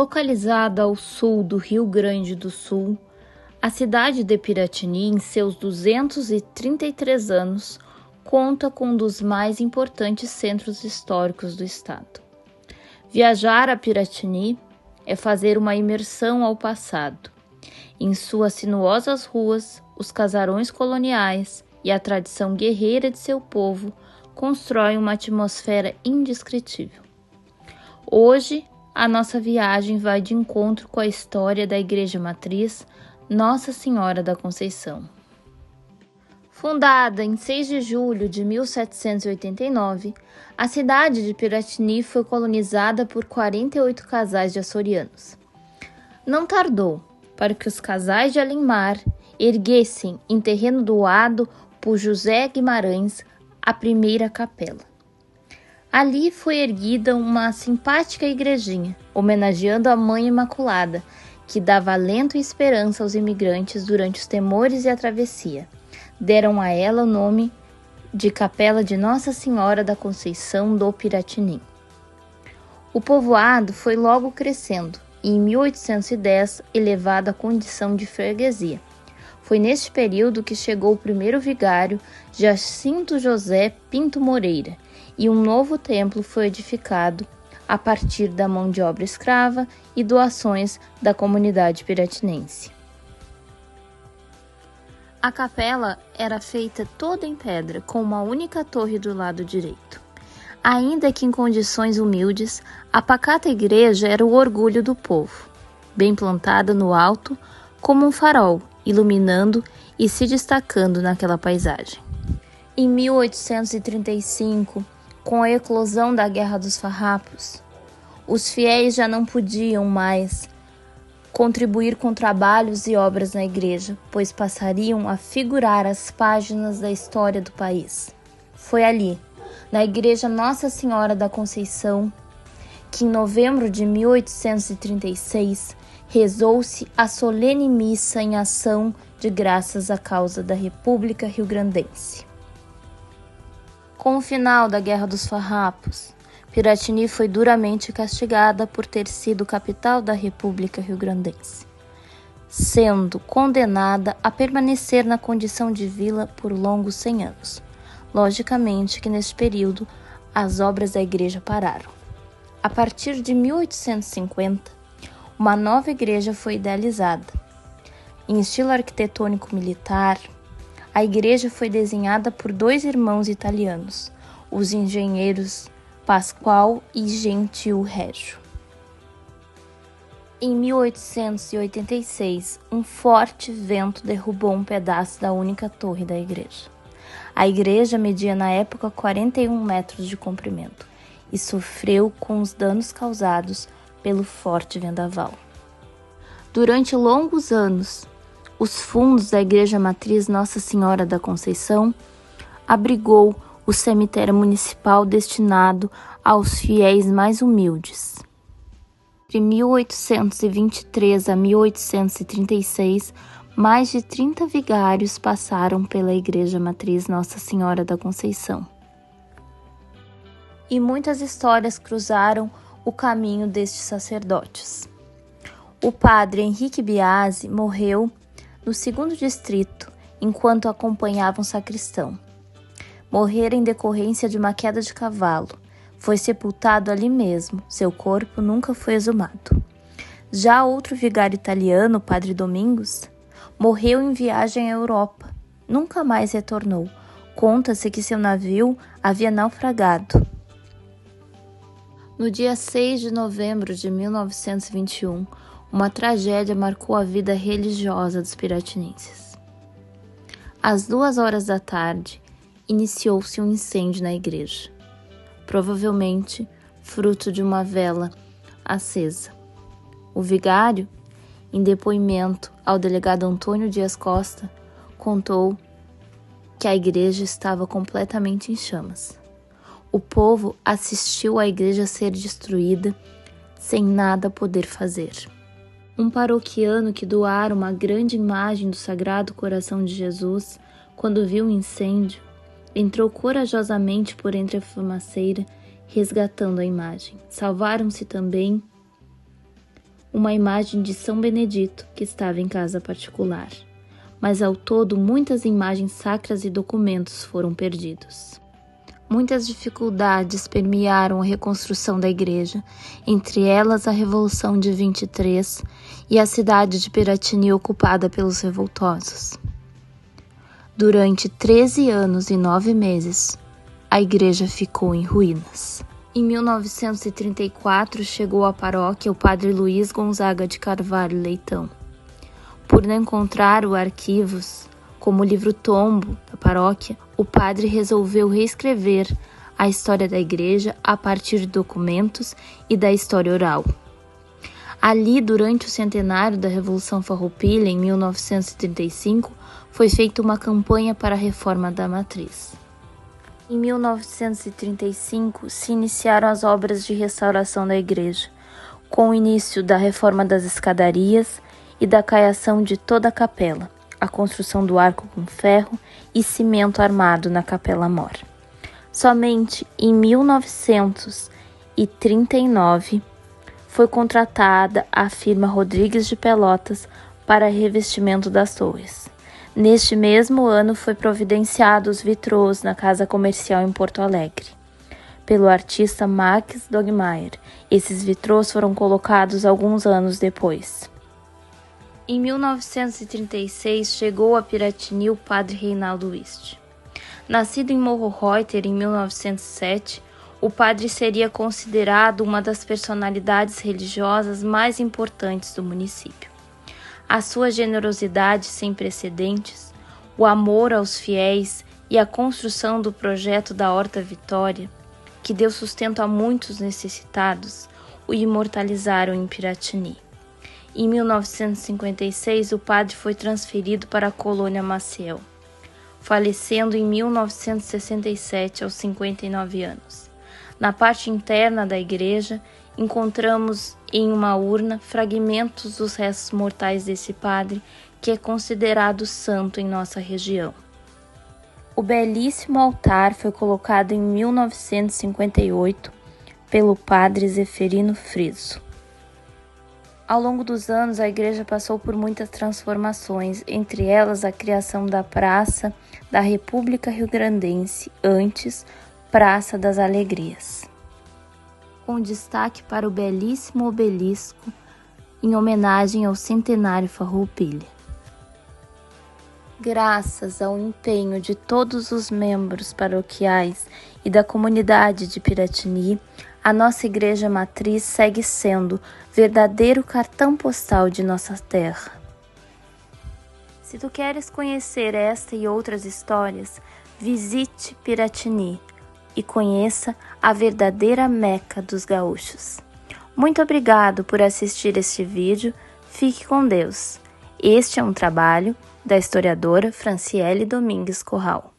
Localizada ao sul do Rio Grande do Sul, a cidade de Piratini, em seus 233 anos, conta com um dos mais importantes centros históricos do estado. Viajar a Piratini é fazer uma imersão ao passado. Em suas sinuosas ruas, os casarões coloniais e a tradição guerreira de seu povo constroem uma atmosfera indescritível. Hoje, a nossa viagem vai de encontro com a história da Igreja Matriz Nossa Senhora da Conceição. Fundada em 6 de julho de 1789, a cidade de Piratini foi colonizada por 48 casais de açorianos. Não tardou para que os casais de Alenmar erguessem em terreno doado por José Guimarães a primeira capela. Ali foi erguida uma simpática igrejinha, homenageando a Mãe Imaculada, que dava alento e esperança aos imigrantes durante os temores e a travessia. Deram a ela o nome de Capela de Nossa Senhora da Conceição do Piratini. O povoado foi logo crescendo e, em 1810, elevado à condição de freguesia. Foi neste período que chegou o primeiro vigário, Jacinto José Pinto Moreira, e um novo templo foi edificado a partir da mão de obra escrava e doações da comunidade piratinense. A capela era feita toda em pedra, com uma única torre do lado direito. Ainda que em condições humildes, a pacata igreja era o orgulho do povo, bem plantada no alto, como um farol, iluminando e se destacando naquela paisagem. Em 1835, com a eclosão da Guerra dos Farrapos, os fiéis já não podiam mais contribuir com trabalhos e obras na igreja, pois passariam a figurar as páginas da história do país. Foi ali, na Igreja Nossa Senhora da Conceição, que em novembro de 1836 rezou-se a solene missa em ação de graças à causa da República Rio-Grandense. Com o final da Guerra dos Farrapos, Piratini foi duramente castigada por ter sido capital da República Rio-Grandense, sendo condenada a permanecer na condição de vila por longos 100 anos. Logicamente que neste período as obras da igreja pararam. A partir de 1850, uma nova igreja foi idealizada. Em estilo arquitetônico militar, a igreja foi desenhada por 2 irmãos italianos, os engenheiros Pascoal e Gentil Reggio. Em 1886, um forte vento derrubou um pedaço da única torre da igreja. A igreja media na época 41 metros de comprimento e sofreu com os danos causados pelo forte vendaval. Durante longos anos, os fundos da Igreja Matriz Nossa Senhora da Conceição abrigou o cemitério municipal destinado aos fiéis mais humildes. De 1823 a 1836, mais de 30 vigários passaram pela Igreja Matriz Nossa Senhora da Conceição. E muitas histórias cruzaram o caminho destes sacerdotes. O padre Henrique Biasi morreu no 2º distrito, enquanto acompanhava um sacristão. Morrera em decorrência de uma queda de cavalo. Foi sepultado ali mesmo, seu corpo nunca foi exumado. Já outro vigário italiano, padre Domingos, morreu em viagem à Europa. Nunca mais retornou. Conta-se que seu navio havia naufragado. No dia 6 de novembro de 1921, uma tragédia marcou a vida religiosa dos piratinenses. Às 2h da tarde, iniciou-se um incêndio na igreja, provavelmente fruto de uma vela acesa. O vigário, em depoimento ao delegado Antônio Dias Costa, contou que a igreja estava completamente em chamas. O povo assistiu à igreja ser destruída sem nada poder fazer. Um paroquiano que doara uma grande imagem do Sagrado Coração de Jesus, quando viu o incêndio, entrou corajosamente por entre a fumaceira, resgatando a imagem. Salvaram-se também uma imagem de São Benedito que estava em casa particular. Mas ao todo, muitas imagens sacras e documentos foram perdidos. Muitas dificuldades permearam a reconstrução da igreja, entre elas a Revolução de 23 e a cidade de Piratini ocupada pelos revoltosos. Durante 13 anos e 9 meses, a igreja ficou em ruínas. Em 1934 chegou à paróquia o padre Luiz Gonzaga de Carvalho Leitão. Por não encontrar os arquivos, como o livro-tombo da paróquia, o padre resolveu reescrever a história da igreja a partir de documentos e da história oral. Ali, durante o centenário da Revolução Farroupilha, em 1935, foi feita uma campanha para a reforma da matriz. Em 1935, se iniciaram as obras de restauração da igreja, com o início da reforma das escadarias e da caiação de toda a capela, a construção do arco com ferro e cimento armado na capela-mor. Somente em 1939 foi contratada a firma Rodrigues de Pelotas para revestimento das torres. Neste mesmo ano foi providenciado os vitrôs na Casa Comercial em Porto Alegre, pelo artista Max Dogmeier. Esses vitrôs foram colocados alguns anos depois. Em 1936 chegou a Piratini o padre Reinaldo Wist. Nascido em Morro Reuter em 1907, o padre seria considerado uma das personalidades religiosas mais importantes do município. A sua generosidade sem precedentes, o amor aos fiéis e a construção do projeto da Horta Vitória, que deu sustento a muitos necessitados, o imortalizaram em Piratini. Em 1956, o padre foi transferido para a colônia Maciel, falecendo em 1967 aos 59 anos. Na parte interna da igreja, encontramos em uma urna fragmentos dos restos mortais desse padre, que é considerado santo em nossa região. O belíssimo altar foi colocado em 1958 pelo padre Zeferino Friso. Ao longo dos anos, a igreja passou por muitas transformações, entre elas a criação da Praça da República Rio-Grandense, antes Praça das Alegrias, com destaque para o belíssimo obelisco em homenagem ao centenário Farroupilha. Graças ao empenho de todos os membros paroquiais e da comunidade de Piratini, a nossa igreja matriz segue sendo verdadeiro cartão postal de nossa terra. Se tu queres conhecer esta e outras histórias, visite Piratini e conheça a verdadeira Meca dos gaúchos. Muito obrigado por assistir este vídeo. Fique com Deus. Este é um trabalho da historiadora Franciele Domingues Corral.